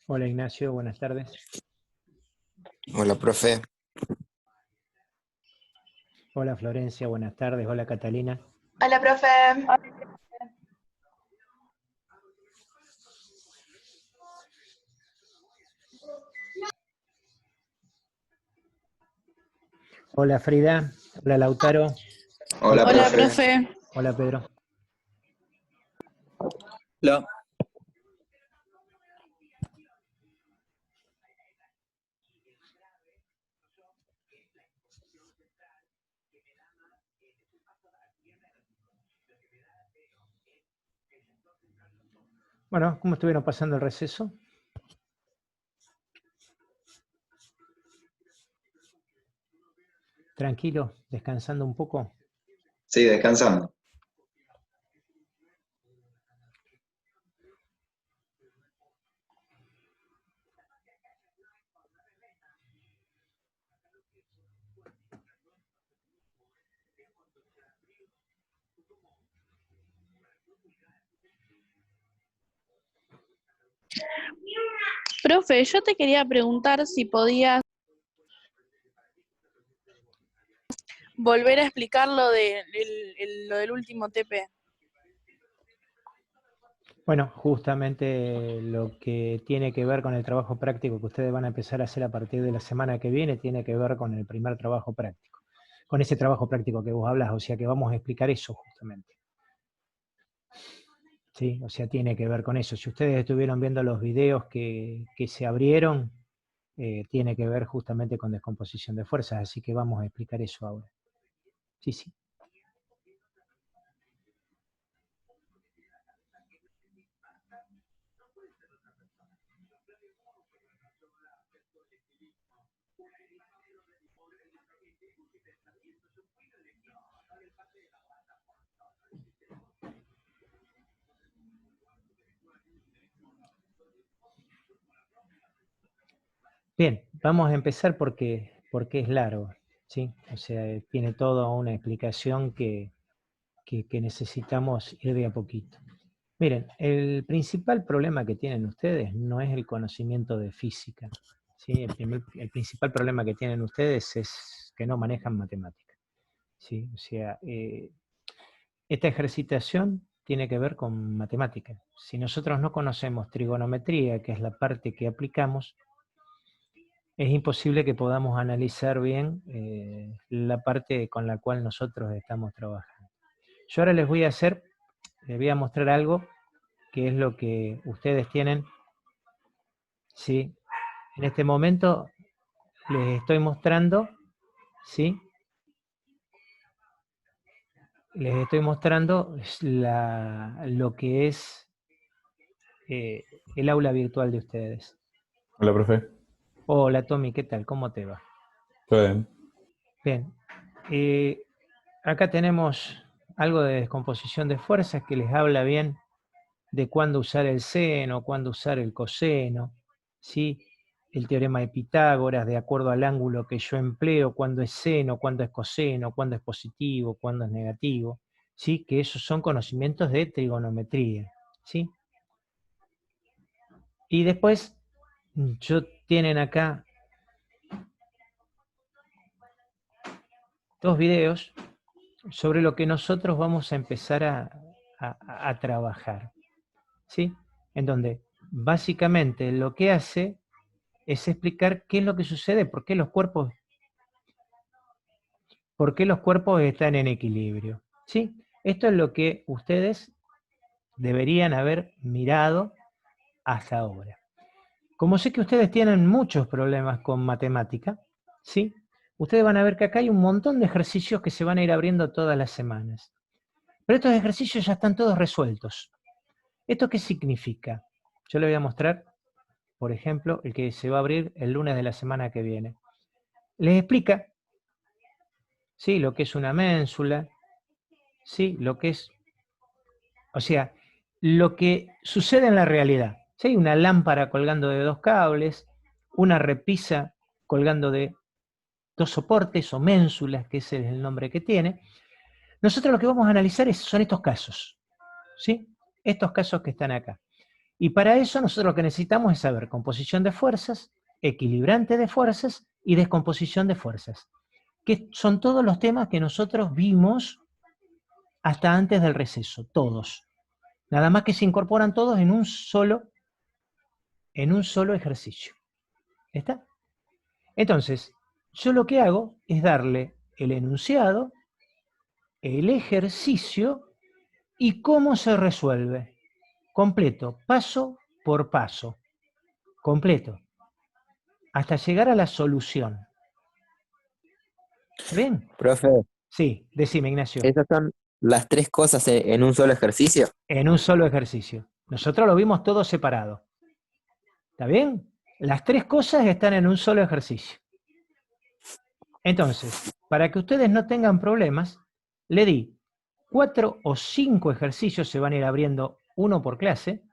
Hola Ignacio, buenas tardes. Hola, profe. Hola Florencia, buenas tardes. Hola Catalina. Hola, profe. Hola Frida. Hola Lautaro. Hola, Hola, profe. profe. Hola Pedro. Hola. Bueno, ¿cómo estuvieron pasando el receso? ¿Tranquilo? ¿Descansando un poco? Sí, descansando. Profe, yo te quería preguntar si podías volver a explicar lo del último TP. Bueno, justamente lo que tiene que ver con el trabajo práctico que ustedes van a empezar a hacer a partir de la semana que viene tiene que ver con el primer trabajo práctico. Con ese trabajo práctico que vos hablas, o sea que vamos a explicar eso justamente. Sí, o sea, tiene que ver con eso. Si ustedes estuvieron viendo los videos que se abrieron, tiene que ver justamente con descomposición de fuerzas, así que vamos a explicar eso ahora. Sí, sí. Bien, vamos a empezar porque es largo, ¿sí? O sea, tiene toda una explicación que necesitamos ir de a poquito. Miren, el principal problema que tienen ustedes no es el conocimiento de física, ¿sí? El principal problema que tienen ustedes es que no manejan matemática, ¿sí? O sea, esta ejercitación tiene que ver con matemática. Si nosotros no conocemos trigonometría, que es la parte que aplicamos, es imposible que podamos analizar bien la parte con la cual nosotros estamos trabajando. Yo ahora les voy a mostrar algo que es lo que ustedes tienen. ¿Sí? En este momento les estoy mostrando, ¿sí? Les estoy mostrando lo que es el aula virtual de ustedes. Hola, profe. Hola Tommy, ¿qué tal? ¿Cómo te va? ¿Todo bien? Bien. Acá tenemos algo de descomposición de fuerzas que les habla bien de cuándo usar el seno, cuándo usar el coseno, ¿sí? El teorema de Pitágoras, de acuerdo al ángulo que yo empleo, cuándo es seno, cuándo es coseno, cuándo es positivo, cuándo es negativo, ¿sí? Que esos son conocimientos de trigonometría, ¿sí? Y después, tienen acá dos videos sobre lo que nosotros vamos a empezar a trabajar, ¿sí? En donde básicamente lo que hace es explicar qué es lo que sucede, por qué los cuerpos están en equilibrio, ¿sí? Esto es lo que ustedes deberían haber mirado hasta ahora. Como sé que ustedes tienen muchos problemas con matemática, ¿sí? Ustedes van a ver que acá hay un montón de ejercicios que se van a ir abriendo todas las semanas. Pero estos ejercicios ya están todos resueltos. ¿Esto qué significa? Yo les voy a mostrar, por ejemplo, el que se va a abrir el lunes de la semana que viene. Les explica, ¿sí? Lo que es una ménsula, ¿sí? Lo que es, o sea, lo que sucede en la realidad. Si hay una lámpara colgando de dos cables, una repisa colgando de dos soportes o ménsulas, que ese es el nombre que tiene, nosotros lo que vamos a analizar son estos casos, ¿sí? estos casos que están acá. Y para eso nosotros lo que necesitamos es saber composición de fuerzas, equilibrante de fuerzas y descomposición de fuerzas, que son todos los temas que nosotros vimos hasta antes del receso, todos. Nada más que se incorporan todos en un solo ejercicio. ¿Está? Entonces, yo lo que hago es darle el enunciado, el ejercicio y cómo se resuelve. Completo, paso por paso. Completo. Hasta llegar a la solución. ¿Bien? Profe, Sí, decime, Ignacio. ¿esas son las 3 cosas en un solo ejercicio? En un solo ejercicio. Nosotros lo vimos todo separado. ¿Está bien? Las 3 cosas están en un solo ejercicio. Entonces, para que ustedes no tengan problemas, le di 4 o 5 ejercicios, se van a ir abriendo uno por clase,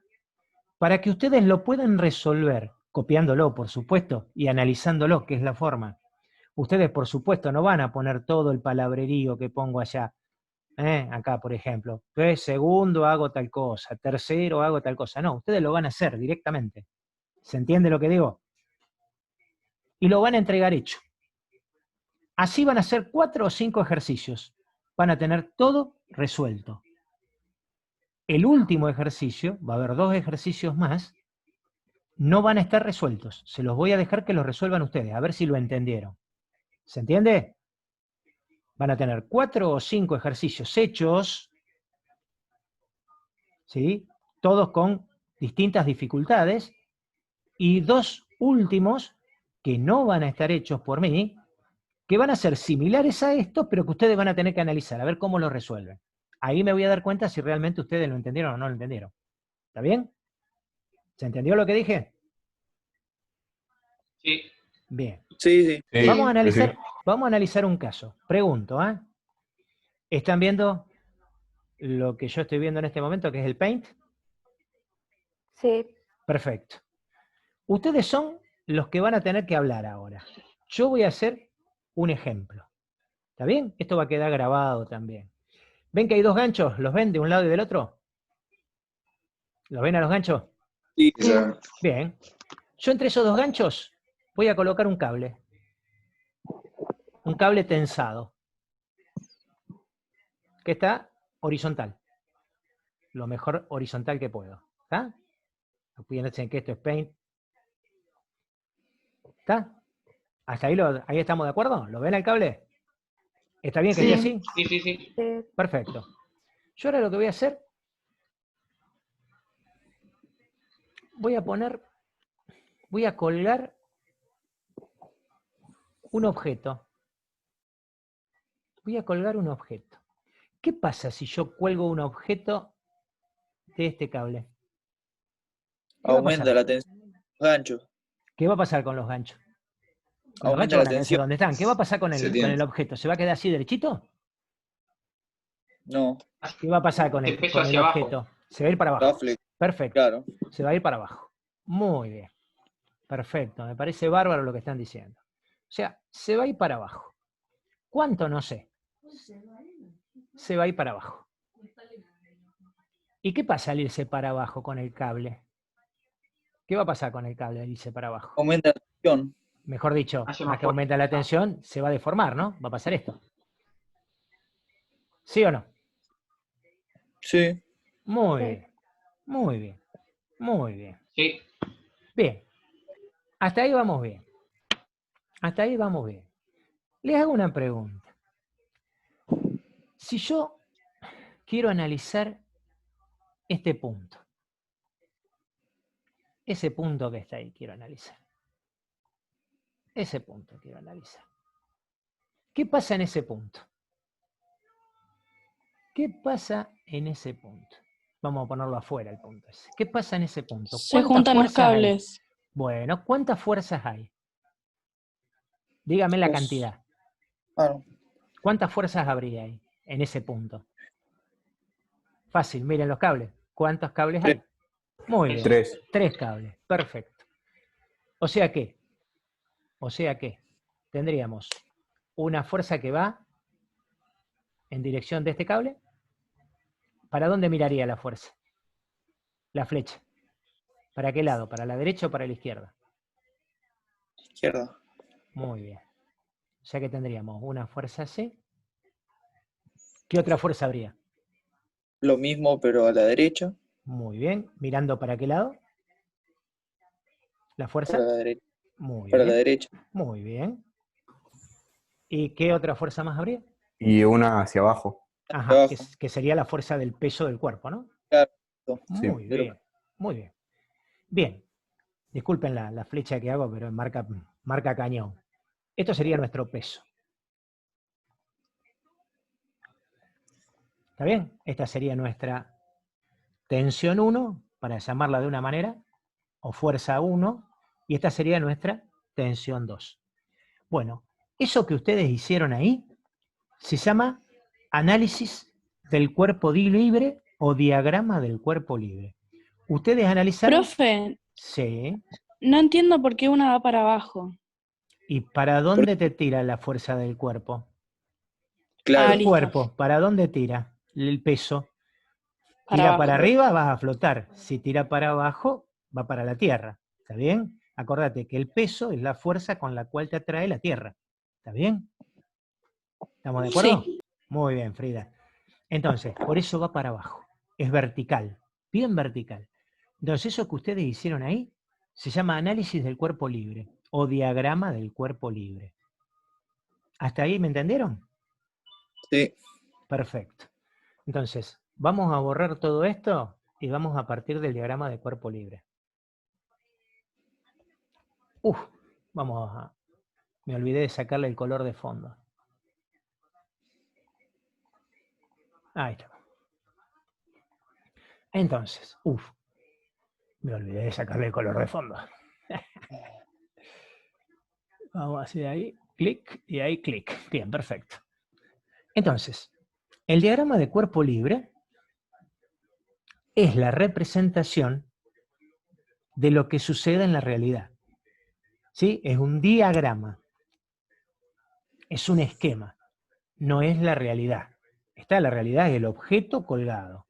para que ustedes lo puedan resolver, copiándolo, por supuesto, y analizándolo, que es la forma. Ustedes, por supuesto, no van a poner todo el palabrerío que pongo allá. Acá, por ejemplo, segundo hago tal cosa, tercero hago tal cosa. No, ustedes lo van a hacer directamente. ¿Se entiende lo que digo? Y lo van a entregar hecho. Así van a hacer 4 o 5 ejercicios. Van a tener todo resuelto. El último ejercicio, va a haber 2 ejercicios más, no van a estar resueltos. Se los voy a dejar que los resuelvan ustedes, a ver si lo entendieron. ¿Se entiende? Van a tener 4 o 5 ejercicios hechos, ¿sí? Todos con distintas dificultades, y 2 últimos que no van a estar hechos por mí, que van a ser similares a estos, pero que ustedes van a tener que analizar, a ver cómo lo resuelven. Ahí me voy a dar cuenta si realmente ustedes lo entendieron o no lo entendieron. ¿Está bien? ¿Se entendió lo que dije? Sí. Bien. Sí. Sí, Vamos a analizar, sí. vamos a analizar un caso. Pregunto, ¿eh? ¿Están viendo lo que yo estoy viendo en este momento, que es el Paint? Sí. Perfecto. Ustedes son los que van a tener que hablar ahora. Yo voy a hacer un ejemplo. ¿Está bien? Esto va a quedar grabado también. ¿Ven que hay 2 ganchos? ¿Los ven de un lado y del otro? ¿Los ven a los ganchos? Sí, sir. Bien. Yo entre esos 2 ganchos voy a colocar un cable. Un cable tensado. Que está horizontal. Lo mejor horizontal que puedo. ¿Está? Fíjense que esto es Paint. ¿Está? ¿Hasta ahí, ahí estamos de acuerdo? ¿Lo ven el cable? ¿Está bien que esté así? Sí. Sí. Perfecto. Yo ahora lo que voy a hacer, voy a colgar un objeto. Voy a colgar un objeto. ¿Qué pasa si yo cuelgo un objeto de este cable? ¿Qué va a Aumenta pasar? la tensión de los ganchos. ¿Qué va a pasar con los ganchos? Los Aumenta ganchos la van a quedarse tensión. donde están. ¿Qué va a pasar con Se el tiene. objeto? ¿Se va a quedar así derechito? No, ¿Qué va a pasar con De el peso hacia abajo. objeto? Se va a ir para va abajo. flex, Perfecto. claro. Se va a ir para abajo. Muy bien. Perfecto. Me parece bárbaro lo que están diciendo. O sea, se va a ir para abajo. ¿Cuánto? No sé. Se va a ir para abajo. ¿Y qué pasa al irse para abajo con el cable? ¿Qué va a pasar con el cable al irse para abajo? Aumenta la tensión. Mejor dicho, Hace más más que aumenta la tensión, se va a deformar, ¿no? Va a pasar esto. ¿Sí o no? Sí. Muy Sí. bien. Muy bien. Muy bien. Sí. Bien. Hasta ahí vamos bien. Hasta ahí vamos bien. Les hago una pregunta. Si yo quiero analizar este punto, ese punto que está ahí quiero analizar. Ese punto quiero analizar. ¿Qué pasa en ese punto? ¿Qué pasa en ese punto? Vamos a ponerlo afuera el punto ese. ¿Qué pasa en ese punto? Se juntan los fuerzas hay? cables. Bueno, ¿cuántas fuerzas hay? Dígame la Dos. cantidad. Claro. ¿Cuántas fuerzas habría ahí, en ese punto? Fácil, miren los cables. ¿Cuántos cables hay? Muy bien. 3. 3 cables, perfecto. O sea que tendríamos una fuerza que va en dirección de este cable. ¿Para dónde miraría la fuerza? La flecha. ¿Para qué lado? ¿Para la derecha o para la izquierda? Izquierda. Muy bien. O sea que tendríamos una fuerza C. ¿Qué otra fuerza habría? Lo mismo, pero a la derecha. Muy bien. ¿Mirando para qué lado? ¿La Para fuerza? la derecha. Muy Para la bien. derecha. Muy bien. ¿Y qué otra fuerza más habría? Y una hacia abajo. Ajá, Abajo. que sería la fuerza del peso del cuerpo, ¿no? Claro. Sí. Muy bien, muy bien. Bien, disculpen la flecha que hago, pero marca cañón. Esto sería nuestro peso. ¿Está bien? Esta sería nuestra tensión 1, para llamarla de una manera, o fuerza 1, y esta sería nuestra tensión 2. Bueno, eso que ustedes hicieron ahí se llama análisis del cuerpo libre o diagrama del cuerpo libre. Ustedes analizaron... Profe, Sí. no entiendo por qué una va para abajo. ¿Y para dónde te tira la fuerza del cuerpo? Claro. El listo. cuerpo, ¿para dónde tira el peso? Para Tira abajo. para arriba, vas a flotar. Si tira para abajo, va para la tierra. ¿Está bien? Acordate que el peso es la fuerza con la cual te atrae la tierra. ¿Está bien? ¿Estamos de acuerdo? Sí. Muy bien, Frida. Entonces, por eso va para abajo. Es vertical, bien vertical. Entonces, eso que ustedes hicieron ahí se llama análisis del cuerpo libre o diagrama del cuerpo libre. ¿Hasta ahí me entendieron? Sí. Perfecto. Entonces, vamos a borrar todo esto y vamos a partir del diagrama de cuerpo libre. Me olvidé de sacarle el color de fondo. Ahí está. Entonces, me olvidé de sacarle el color de fondo. Vamos a hacer ahí, clic, y ahí clic. Bien, perfecto. Entonces, el diagrama de cuerpo libre es la representación de lo que sucede en la realidad. ¿Sí? Es un diagrama. Es un esquema. No es la realidad. La realidad es el objeto colgado.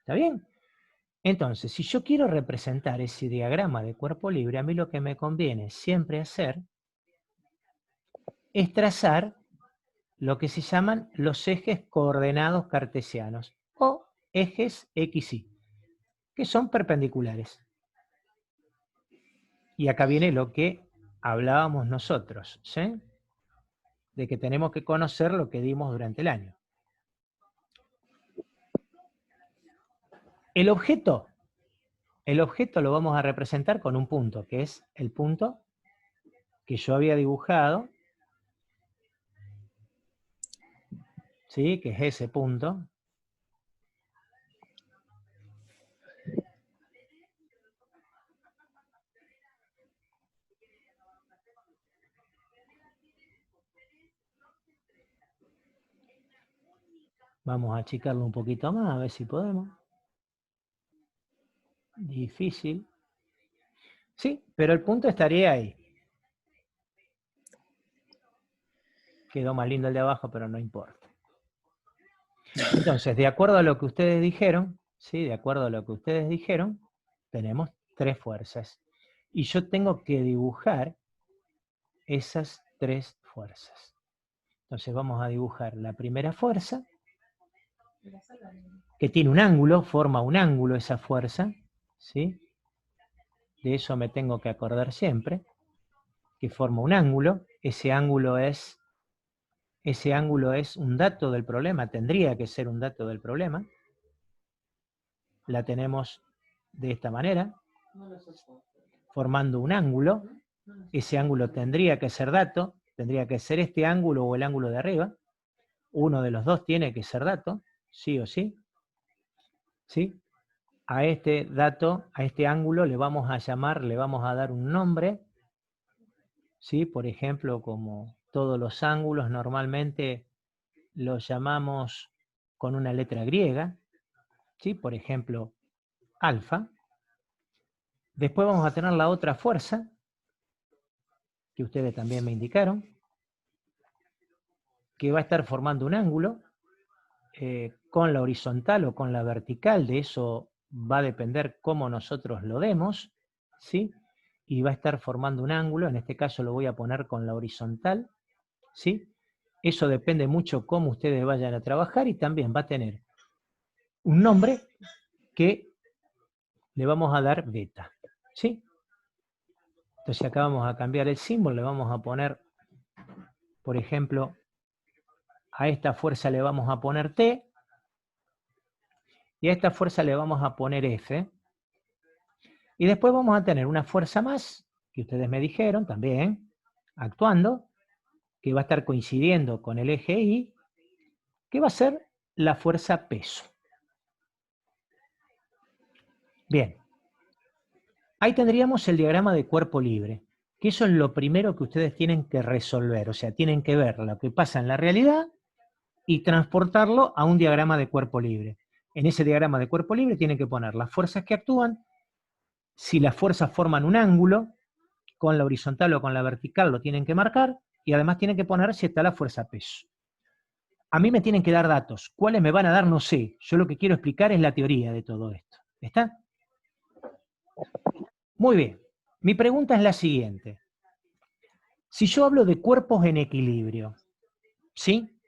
¿Está bien? Entonces, si yo quiero representar ese diagrama de cuerpo libre, a mí lo que me conviene siempre hacer es trazar lo que se llaman los ejes coordenados cartesianos o ejes X, Y, que son perpendiculares. Y acá viene lo que hablábamos nosotros, ¿sí? De que tenemos que conocer lo que dimos durante el año. El objeto lo vamos a representar con un punto, que es el punto que yo había dibujado, ¿sí? Que es ese punto. Vamos a achicarlo un poquito más, a ver si podemos. Difícil. Sí, pero el punto estaría ahí. Quedó más lindo el de abajo, pero no importa. Entonces, de acuerdo a lo que ustedes dijeron, ¿sí? De acuerdo a lo que ustedes dijeron, tenemos 3 fuerzas. Y yo tengo que dibujar esas 3 fuerzas. Entonces vamos a dibujar la primera fuerza, que tiene un ángulo, forma un ángulo esa fuerza, ¿sí? De eso me tengo que acordar siempre, que forma un ángulo. Ese ángulo es un dato del problema, tendría que ser un dato del problema. La tenemos de esta manera, formando un ángulo. Ese ángulo tendría que ser dato, tendría que ser este ángulo o el ángulo de arriba. Uno de los dos tiene que ser dato, sí o sí. ¿Sí? A este dato, a este ángulo le vamos a dar un nombre. ¿Sí? Por ejemplo, como todos los ángulos normalmente los llamamos con una letra griega. ¿Sí? Por ejemplo, alfa. Después vamos a tener la otra fuerza, que ustedes también me indicaron, que va a estar formando un ángulo con la horizontal o con la vertical de eso va a depender cómo nosotros lo demos, ¿sí? Y va a estar formando un ángulo, en este caso lo voy a poner con la horizontal, ¿sí? Eso depende mucho cómo ustedes vayan a trabajar y también va a tener un nombre que le vamos a dar beta, ¿sí? Entonces acá vamos a cambiar el símbolo, le vamos a poner, por ejemplo, a esta fuerza le vamos a poner T, y a esta fuerza le vamos a poner F, y después vamos a tener una fuerza más, que ustedes me dijeron también, actuando, que va a estar coincidiendo con el eje Y, que va a ser la fuerza peso. Bien, ahí tendríamos el diagrama de cuerpo libre, que eso es lo primero que ustedes tienen que resolver, o sea, tienen que ver lo que pasa en la realidad y transportarlo a un diagrama de cuerpo libre. En ese diagrama de cuerpo libre tienen que poner las fuerzas que actúan, si las fuerzas forman un ángulo, con la horizontal o con la vertical lo tienen que marcar, y además tienen que poner si está la fuerza peso. A mí me tienen que dar datos. ¿Cuáles me van a dar? No sé. Yo lo que quiero explicar es la teoría de todo esto. ¿Está? Muy bien. Mi pregunta es la siguiente. Si yo hablo de cuerpos en equilibrio, ¿sí?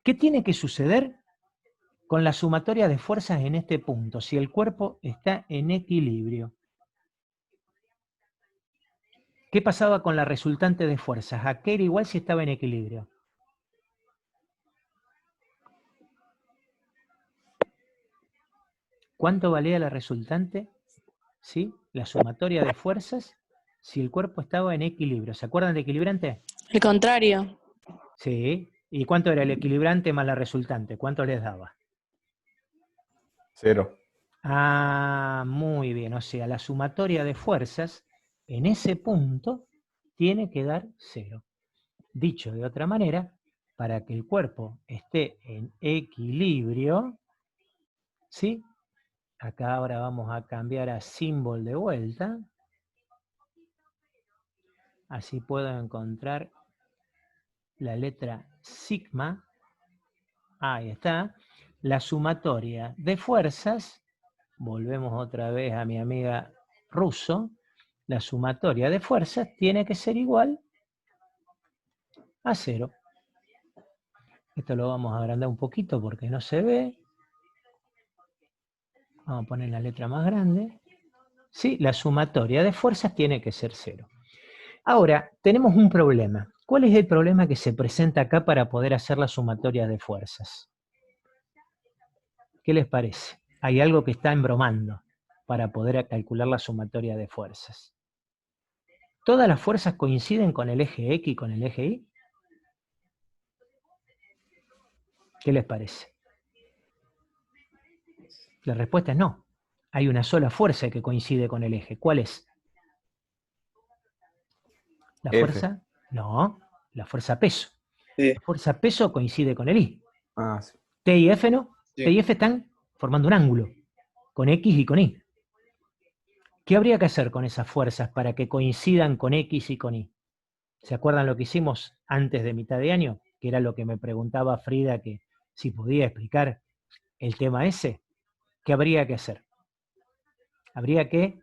¿Qué tiene que suceder con la sumatoria de fuerzas en este punto, si el cuerpo está en equilibrio? ¿Qué pasaba con la resultante de fuerzas? ¿A qué era igual si estaba en equilibrio? ¿Cuánto valía la resultante? ¿Sí? La sumatoria de fuerzas si el cuerpo estaba en equilibrio. ¿Se acuerdan de equilibrante? El contrario. Sí. ¿Y cuánto era el equilibrante más la resultante? ¿Cuánto les daba? 0. Ah, muy bien. O sea, la sumatoria de fuerzas en ese punto tiene que dar 0. Dicho de otra manera, para que el cuerpo esté en equilibrio, ¿sí? Acá ahora vamos a cambiar a símbolo de vuelta. Así puedo encontrar la letra sigma. Ahí está. La sumatoria de fuerzas, volvemos otra vez a mi amiga Russo, la sumatoria de fuerzas tiene que ser igual a 0. Esto lo vamos a agrandar un poquito porque no se ve. Vamos a poner la letra más grande. Sí, la sumatoria de fuerzas tiene que ser 0. Ahora, tenemos un problema. ¿Cuál es el problema que se presenta acá para poder hacer la sumatoria de fuerzas? ¿Qué les parece? Hay algo que está embromando para poder calcular la sumatoria de fuerzas. ¿Todas las fuerzas coinciden con el eje X y con el eje Y? ¿Qué les parece? La respuesta es no. Hay una sola fuerza que coincide con el eje. ¿Cuál es? ¿La F. fuerza? No, la fuerza peso. Sí. La fuerza peso coincide con el Y. Ah, sí. T y F no. Sí. T y F están formando un ángulo con X y con Y. ¿Qué habría que hacer con esas fuerzas para que coincidan con X y con Y? ¿Se acuerdan lo que hicimos antes de mitad de año? Que era lo que me preguntaba Frida, que si podía explicar el tema ese. ¿Qué habría que hacer? Habría que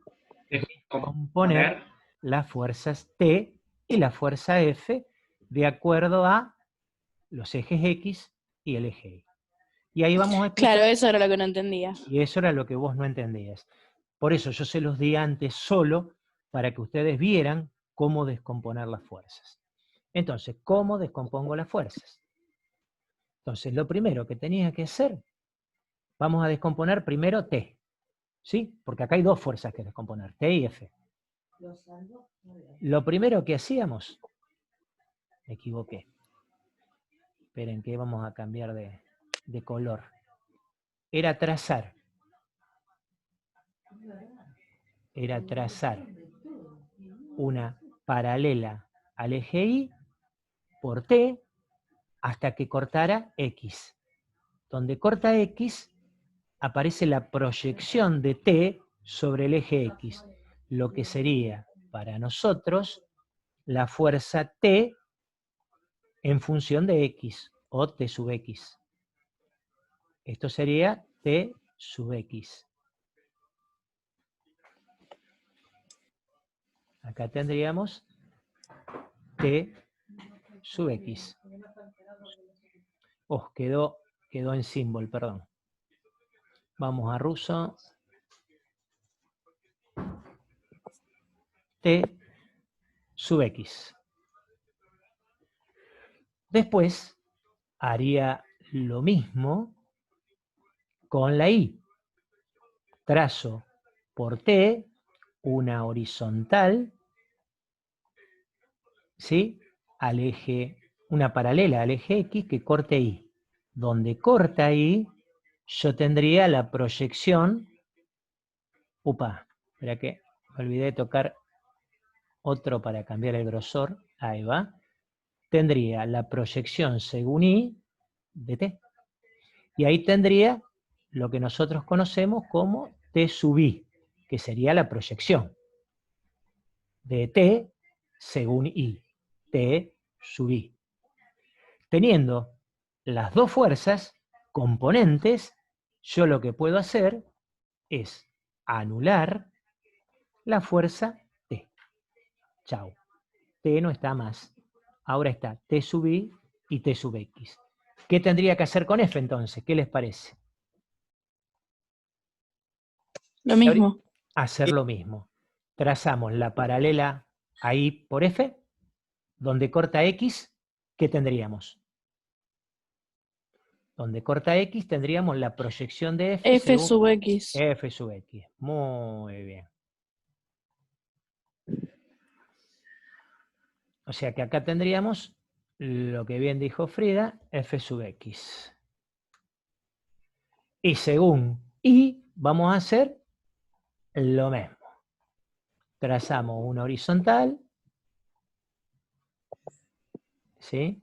componer las fuerzas T y la fuerza F de acuerdo a los ejes X y el eje Y. Y ahí vamos a explicar. Claro, eso era lo que no entendía. Y eso era lo que vos no entendías. Por eso yo se los di antes solo para que ustedes vieran cómo descomponer las fuerzas. Entonces, ¿cómo descompongo las fuerzas? Entonces, lo primero que tenía que hacer, vamos a descomponer primero T, ¿sí? Porque acá hay dos fuerzas que descomponer, T y F. Lo primero que hacíamos, me equivoqué. Esperen que vamos a cambiar de color. Era trazar una paralela al eje Y por T hasta que cortara X. Donde corta X aparece la proyección de T sobre el eje X, lo que sería para nosotros la fuerza T en función de X o T sub X. Esto sería T sub X. Acá tendríamos T sub X. Oh, quedó en símbolo, perdón. Vamos a ruso. T sub X. Después haría lo mismo con la Y. Trazo por T una horizontal, ¿sí? Al eje, una paralela al eje X que corte Y. Donde corta Y, yo tendría la proyección. Upa, espera que me olvidé de tocar otro para cambiar el grosor. Ahí va. Tendría la proyección según Y de T. Y ahí tendría lo que nosotros conocemos como T sub I, que sería la proyección de T según I. T sub I. Teniendo las dos fuerzas componentes, yo lo que puedo hacer es anular la fuerza T. Chau. T no está más. Ahora está T sub I y T sub X. ¿Qué tendría que hacer con F entonces? ¿Qué les parece? Lo mismo. Hacer lo mismo. Trazamos la paralela ahí por F, donde corta X, ¿qué tendríamos? Donde corta X tendríamos la proyección de F, F sub X. F sub X. Muy bien. O sea que acá tendríamos lo que bien dijo Frida, F sub X. Y según Y, vamos a hacer lo mismo. Trazamos una horizontal, ¿sí?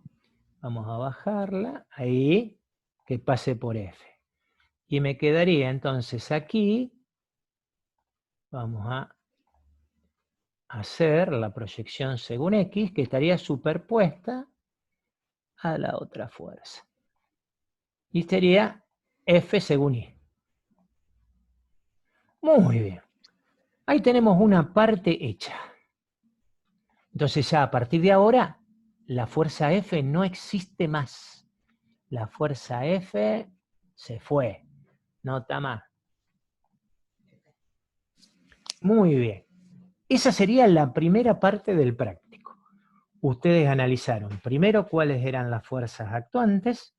Vamos a bajarla, ahí, que pase por F. Y me quedaría entonces aquí, vamos a hacer la proyección según X, que estaría superpuesta a la otra fuerza. Y sería F según Y. Muy bien. Ahí tenemos una parte hecha. Entonces ya a partir de ahora, la fuerza F no existe más. La fuerza F se fue. No está más. Muy bien. Esa sería la primera parte del práctico. Ustedes analizaron primero cuáles eran las fuerzas actuantes,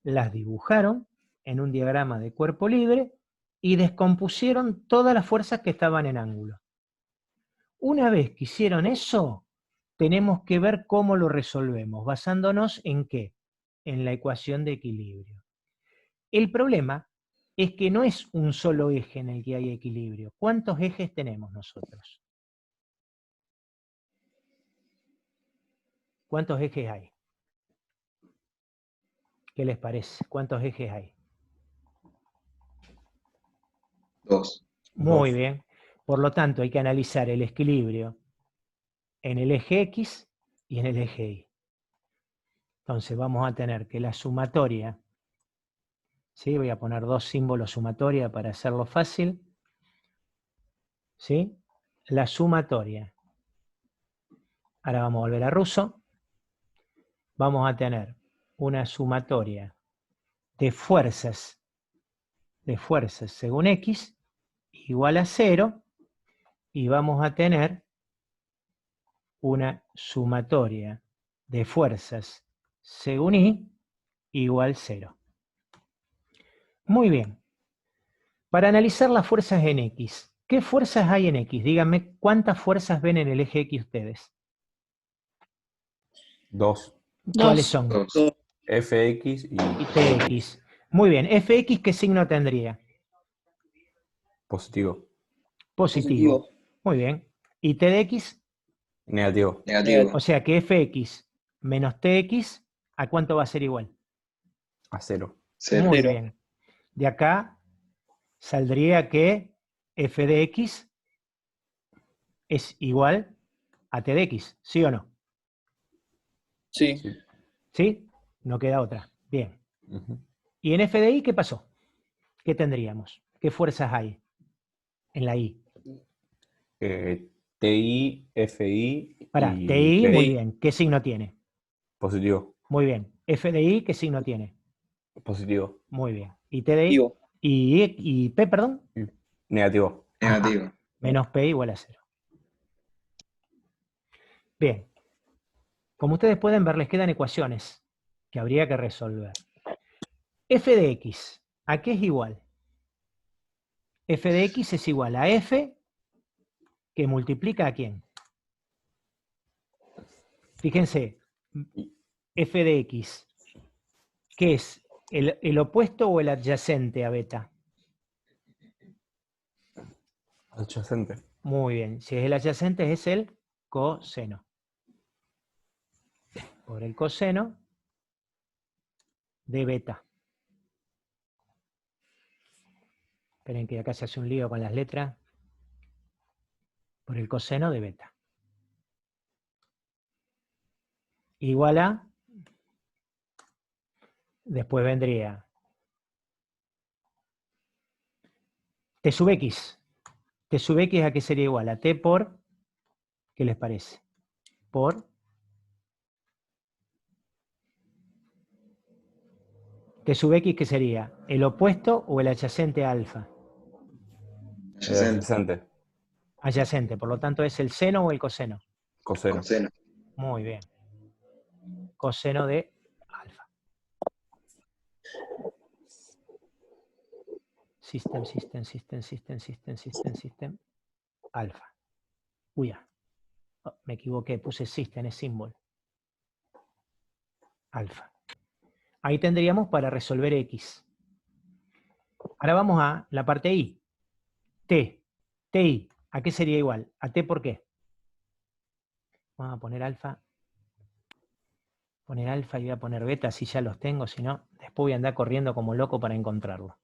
las dibujaron en un diagrama de cuerpo libre y descompusieron todas las fuerzas que estaban en ángulo. Una vez que hicieron eso, tenemos que ver cómo lo resolvemos, basándonos en ¿qué? En la ecuación de equilibrio. El problema es que no es un solo eje en el que hay equilibrio. ¿Cuántos ejes tenemos nosotros? ¿Cuántos ejes hay? ¿Qué les parece? ¿Cuántos ejes hay? 2. Muy bien. Por lo tanto, hay que analizar el equilibrio en el eje X y en el eje Y. Entonces vamos a tener que la sumatoria, ¿sí? Voy a poner dos símbolos sumatoria para hacerlo fácil. ¿Sí? La sumatoria. Ahora vamos a volver a ruso. Vamos a tener una sumatoria de fuerzas según X igual a 0 y vamos a tener una sumatoria de fuerzas según Y igual 0. Muy bien. Para analizar las fuerzas en X, ¿qué fuerzas hay en X? Díganme, ¿cuántas fuerzas ven en el eje X ustedes? 2. ¿Cuáles son? 2. Fx y Y Tx. Muy bien, Fx, ¿qué signo tendría? positivo. Positivo. Muy bien. ¿Y Tdx? Negativo. Negativo. O sea que Fx menos Tx, ¿a cuánto va a ser igual? A 0. 0. Muy bien. De acá saldría que f de x es igual a t de x, ¿sí o no? Sí. ¿Sí? No queda otra. Bien. Ujú. ¿Y en f de y qué pasó? ¿Qué tendríamos? ¿Qué fuerzas hay en la y? TI, FI Pará, y TI, muy PI, bien. ¿Qué signo tiene? positivo, Muy bien. FDI, ¿qué signo tiene? positivo, Muy bien. ¿Y TDI? Digo, ¿Y P, perdón? negativo. Negativo. Menos P igual a 0. Bien. Como ustedes pueden ver, les quedan ecuaciones que habría que resolver. F de X, ¿a qué es igual? F de X es igual a F que multiplica ¿a quién? Fíjense, F de X, ¿qué es? ¿El opuesto o el adyacente a beta? Adyacente. Muy bien, si es el adyacente es el coseno. Por el coseno de beta. Esperen que acá se hace un lío con las letras. Por el coseno de beta. Igual a, después vendría T sub X. T sub X a qué sería igual a T por, ¿qué les parece? Por T sub X, ¿qué sería? ¿El opuesto o el adyacente a alfa? Adyacente. Adyacente, por lo tanto es el seno o el coseno. Coseno. Coseno. Muy bien. Coseno de alfa. System, alfa. Uy, oh, me equivoqué, puse system, es símbolo. Alfa. Ahí tendríamos para resolver X. Ahora vamos a la parte I. T. TI. ¿A qué sería igual? ¿A T por qué? Vamos a poner alfa. Poner alfa y voy a poner beta, si ya los tengo, si no, después voy a andar corriendo como loco para encontrarlo.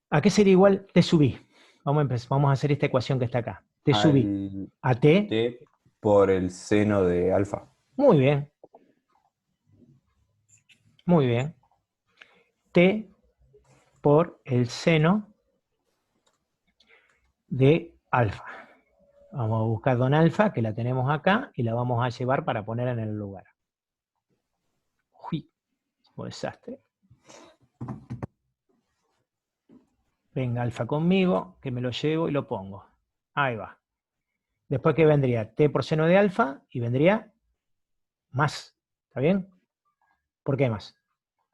¿A qué sería igual T sub I? Vamos a hacer esta ecuación que está acá. T sub I. ¿A T? T por el seno de alfa. Muy bien. Muy bien. T por el seno de alfa. Vamos a buscar don alfa, que la tenemos acá, y la vamos a llevar para poner en el lugar. Uy, un desastre. Venga, alfa conmigo, que me lo llevo y lo pongo. Ahí va. Después que vendría T por seno de alfa y vendría más. ¿Está bien? ¿Por qué más?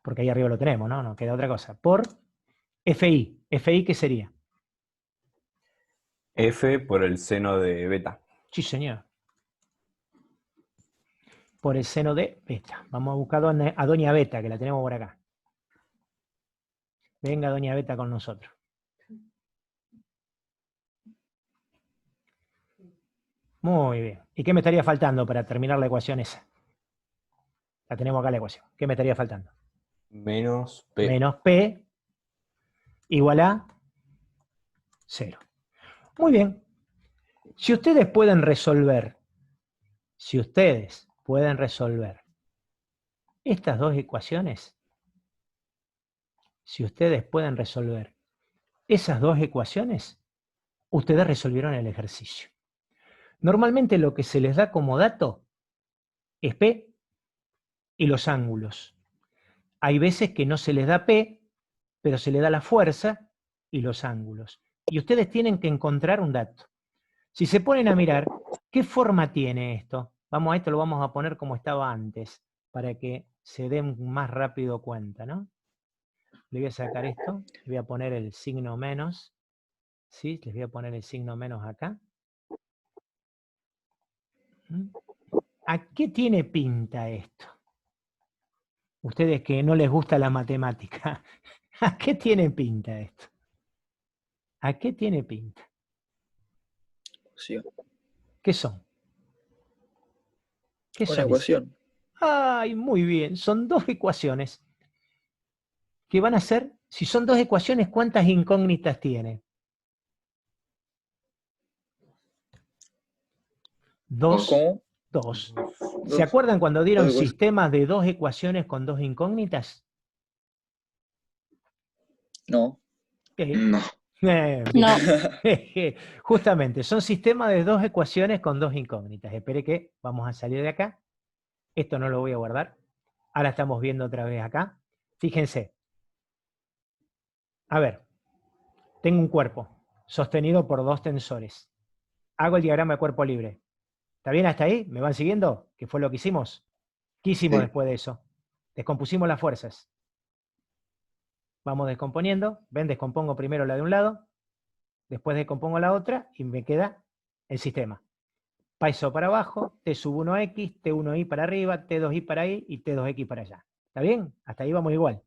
Porque ahí arriba lo tenemos, ¿no? No queda otra cosa. Por FI. ¿FI qué sería? F por el seno de beta. Sí, señor. Por el seno de beta. Vamos a buscar a doña Beta, que la tenemos por acá. Venga doña Beta con nosotros. Muy bien. ¿Y qué me estaría faltando para terminar la ecuación esa? La tenemos acá la ecuación. ¿Qué me estaría faltando? Menos P. Menos P igual a 0. Muy bien. Si ustedes pueden resolver estas dos ecuaciones, ustedes resolvieron el ejercicio. Normalmente lo que se les da como dato es P y los ángulos. Hay veces que no se les da P, pero se le da la fuerza y los ángulos. Y ustedes tienen que encontrar un dato. Si se ponen a mirar, ¿qué forma tiene esto? Vamos a esto, lo vamos a poner como estaba antes, para que se den más rápido cuenta, ¿no? Le voy a sacar esto, le voy a poner el signo menos. ¿Sí? Les voy a poner el signo menos acá. ¿A qué tiene pinta esto? Ustedes que no les gusta la matemática, ¿a qué tiene pinta esto? ¿A qué tiene pinta? sí. ¿Qué son? ¿Qué Una son ecuación. Ay, muy bien. Son dos ecuaciones que van a ser, si son dos ecuaciones, ¿cuántas incógnitas tiene? Dos. ¿Cómo? Dos. ¿Se Dos. acuerdan cuando dieron Dos ecuaciones. sistemas de dos ecuaciones con dos incógnitas? No. Ok. No. Bien. No. Justamente, son sistemas de dos ecuaciones con dos incógnitas. Espere que vamos a salir de acá. Esto no lo voy a guardar. Ahora estamos viendo otra vez acá. Fíjense. A ver, tengo un cuerpo sostenido por dos tensores. Hago el diagrama de cuerpo libre. ¿Está bien hasta ahí? ¿Me van siguiendo? ¿Qué fue lo que hicimos? ¿Qué hicimos Sí. después de eso? Descompusimos las fuerzas. Vamos descomponiendo. ¿Ven? Descompongo primero la de un lado, después descompongo la otra y me queda el sistema. Paso para abajo, T sub 1x, T1i para arriba, T2i para ahí y T2x para allá. ¿Está bien? Hasta ahí vamos igual.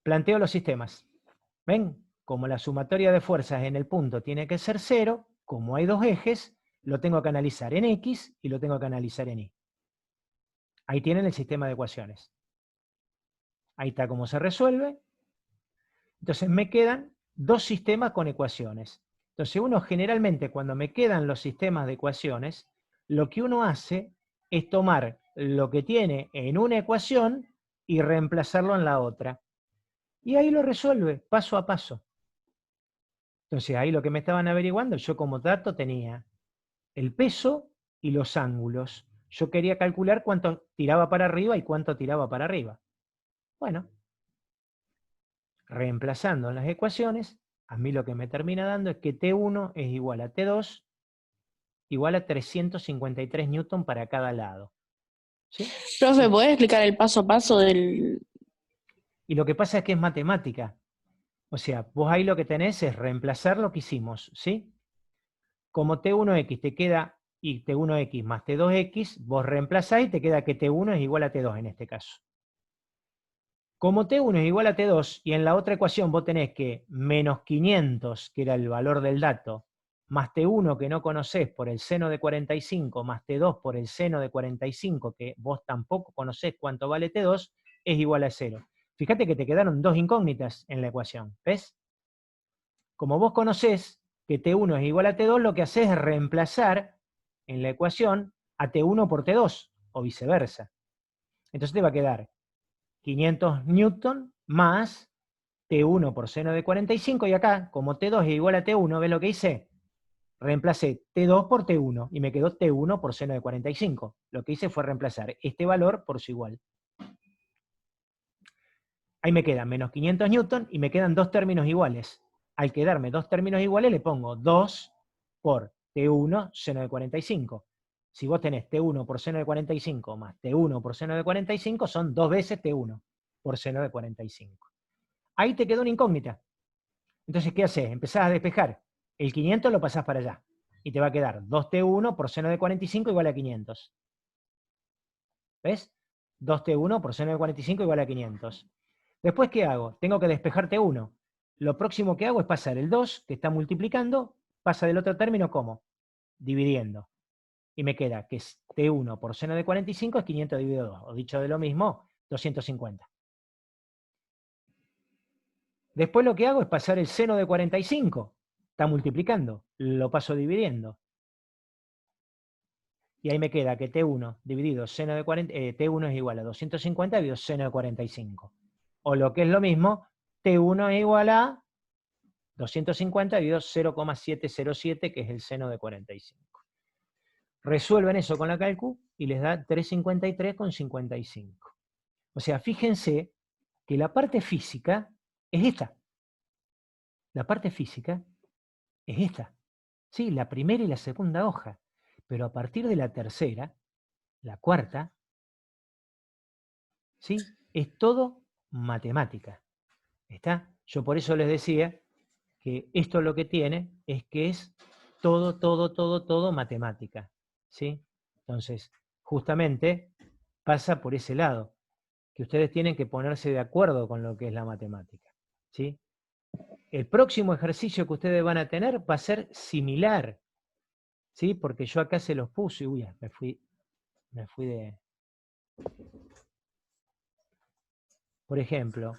Planteo los sistemas. ¿Ven? Como la sumatoria de fuerzas en el punto tiene que ser 0, como hay dos ejes, lo tengo que analizar en X y lo tengo que analizar en Y. Ahí tienen el sistema de ecuaciones. Ahí está cómo se resuelve. Entonces me quedan dos sistemas con ecuaciones. Entonces uno generalmente cuando me quedan los sistemas de ecuaciones, lo que uno hace es tomar lo que tiene en una ecuación y reemplazarlo en la otra. Y ahí lo resuelve paso a paso. Entonces ahí lo que me estaban averiguando, yo como dato tenía el peso y los ángulos. Yo quería calcular cuánto tiraba para arriba y cuánto tiraba para arriba. Bueno, reemplazando en las ecuaciones, a mí lo que me termina dando es que T1 es igual a T2 igual a 353 newton para cada lado. ¿Sí? Profe, ¿podés explicar el paso a paso del...? Y lo que pasa es que es matemática. O sea, vos ahí lo que tenés es reemplazar lo que hicimos, ¿sí? Como T1x te queda, y T1x más T2x, vos reemplazás y te queda que T1 es igual a T2 en este caso. Como T1 es igual a T2, y en la otra ecuación vos tenés que menos 500, que era el valor del dato, más T1 que no conocés por el seno de 45, más T2 por el seno de 45, que vos tampoco conocés cuánto vale T2, es igual a 0. Fíjate que te quedaron dos incógnitas en la ecuación, ¿ves? Como vos conocés que T1 es igual a T2, lo que haces es reemplazar en la ecuación a T1 por T2, o viceversa. Entonces te va a quedar 500 newton más T1 por seno de 45, y acá, como T2 es igual a T1, ¿ves lo que hice? Reemplacé T2 por T1, y me quedó T1 por seno de 45. Lo que hice fue reemplazar este valor por su igual. Ahí me quedan menos 500 newton, y me quedan dos términos iguales. Al quedarme dos términos iguales, le pongo 2 por T1 seno de 45. Si vos tenés T1 por seno de 45 más T1 por seno de 45, son 2 veces T1 por seno de 45. Ahí te quedó una incógnita. Entonces, ¿qué haces? Empezás a despejar. El 500 lo pasás para allá. Y te va a quedar 2T1 por seno de 45 igual a 500. ¿Ves? 2T1 por seno de 45 igual a 500. Después, ¿qué hago? Tengo que despejar T1. Lo próximo que hago es pasar el 2, que está multiplicando, pasa del otro término, ¿cómo? Dividiendo. Y me queda que T1 por seno de 45 es 500 dividido 2. O dicho de lo mismo, 250. Después lo que hago es pasar el seno de 45. Está multiplicando. Lo paso dividiendo. Y ahí me queda que T1 dividido seno de 40, T1 es igual a 250 dividido seno de 45. O lo que es lo mismo, T1 es igual a 250 dividido 0,707, que es el seno de 45. Resuelven eso con la calcu y les da 353,55. O sea, fíjense que la parte física es esta. La parte física es esta. Sí, la primera y la segunda hoja. Pero a partir de la tercera, la cuarta, ¿sí? Es todo matemática. ¿Está? Yo por eso les decía que esto lo que tiene es que es todo matemática. ¿Sí? Entonces, justamente pasa por ese lado, que ustedes tienen que ponerse de acuerdo con lo que es la matemática. ¿Sí? El próximo ejercicio que ustedes van a tener va a ser similar, ¿sí? Porque yo acá se los puse, uy, me fui de... Por ejemplo,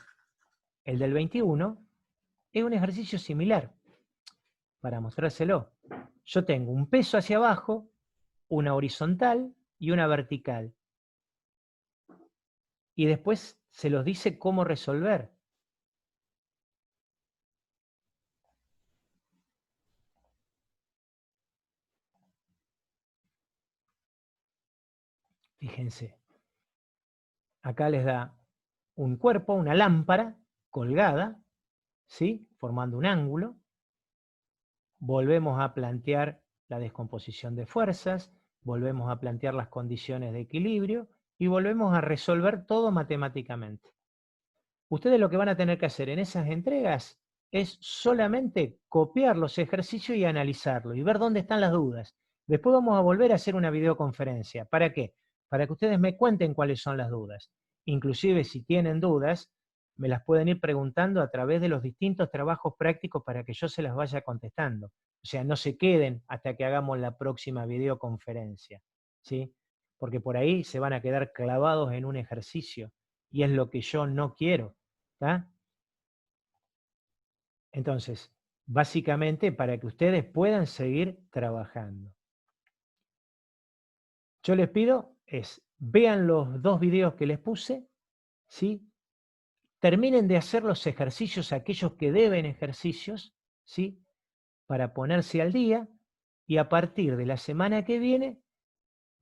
el del 21 es un ejercicio similar, para mostrárselo. Yo tengo un peso hacia abajo, una horizontal y una vertical. Y después se los dice cómo resolver. Fíjense. Acá les da un cuerpo, una lámpara colgada, ¿sí? Formando un ángulo. Volvemos a plantear la descomposición de fuerzas, volvemos a plantear las condiciones de equilibrio y volvemos a resolver todo matemáticamente. Ustedes lo que van a tener que hacer en esas entregas es solamente copiar los ejercicios y analizarlos y ver dónde están las dudas. Después vamos a volver a hacer una videoconferencia. ¿Para qué? Para que ustedes me cuenten cuáles son las dudas. Inclusive si tienen dudas, me las pueden ir preguntando a través de los distintos trabajos prácticos para que yo se las vaya contestando. O sea, no se queden hasta que hagamos la próxima videoconferencia, ¿sí? Porque por ahí se van a quedar clavados en un ejercicio y es lo que yo no quiero, ¿tá? Entonces, básicamente para que ustedes puedan seguir trabajando. Yo les pido vean los 2 videos que les puse, ¿sí? Terminen de hacer los ejercicios, aquellos que deben ejercicios, ¿sí? Para ponerse al día, y a partir de la semana que viene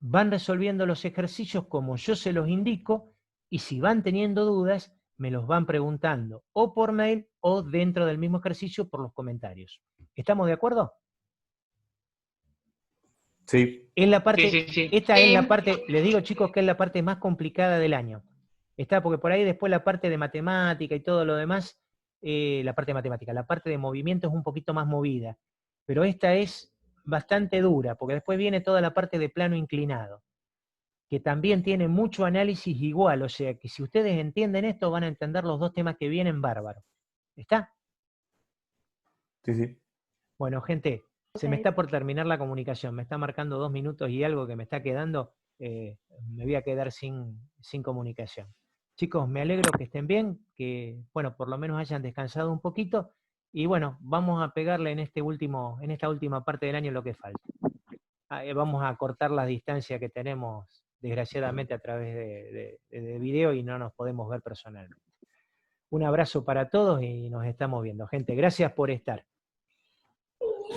van resolviendo los ejercicios como yo se los indico, y si van teniendo dudas, me los van preguntando o por mail o dentro del mismo ejercicio por los comentarios. ¿Estamos de acuerdo? Sí. Es la parte, Sí. esta es la parte, les digo chicos que es la parte más complicada del año. Está porque por ahí después la parte de matemática y todo lo demás, la parte de matemática, la parte de movimiento es un poquito más movida, pero esta es bastante dura, porque después viene toda la parte de plano inclinado, que también tiene mucho análisis igual, o sea que si ustedes entienden esto van a entender los 2 temas que vienen bárbaros. ¿Está? Sí. Bueno, gente, se me está por terminar la comunicación, me está marcando 2 minutos y algo que me está quedando, me voy a quedar sin comunicación. Chicos, me alegro que estén bien, que, bueno, por lo menos hayan descansado un poquito, y bueno, vamos a pegarle en esta última parte del año lo que falta. Vamos a cortar la distancia que tenemos, desgraciadamente, a través de video y no nos podemos ver personalmente. Un abrazo para todos y nos estamos viendo. Gente, gracias por estar.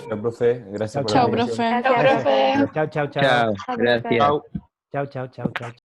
Chao, profe. Gracias por la Chao, invitación. profe. Gracias, profe. Chao. Chao, gracias. Chao. Chao.